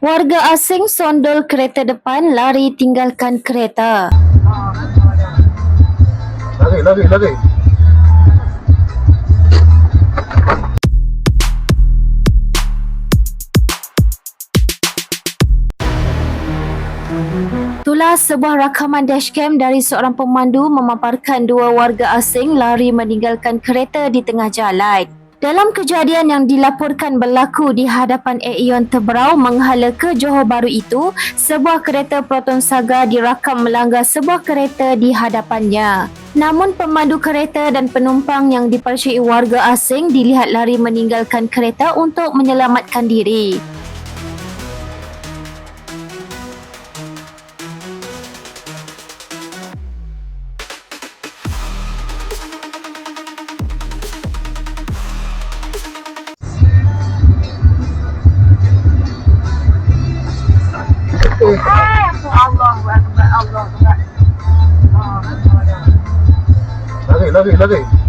Warga asing sondol kereta depan lari tinggalkan kereta. Lari. Itulah sebuah rakaman dashcam dari seorang pemandu memaparkan dua warga asing lari meninggalkan kereta di tengah jalan. Dalam kejadian yang dilaporkan berlaku di hadapan Aeon Teberau menghala ke Johor Bahru itu, sebuah kereta Proton Saga dirakam melanggar sebuah kereta di hadapannya. Namun pemandu kereta dan penumpang yang dipercayai warga asing dilihat lari meninggalkan kereta untuk menyelamatkan diri. Lari.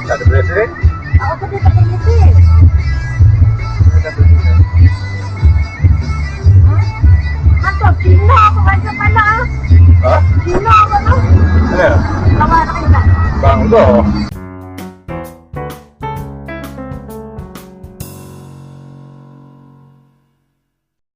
Tak ada presiden? Ako sa dito piniti. Ato, Chino ako kaya pala. Ha? Chino ako no? Ano? Tawa na kayo na. Bang, ito.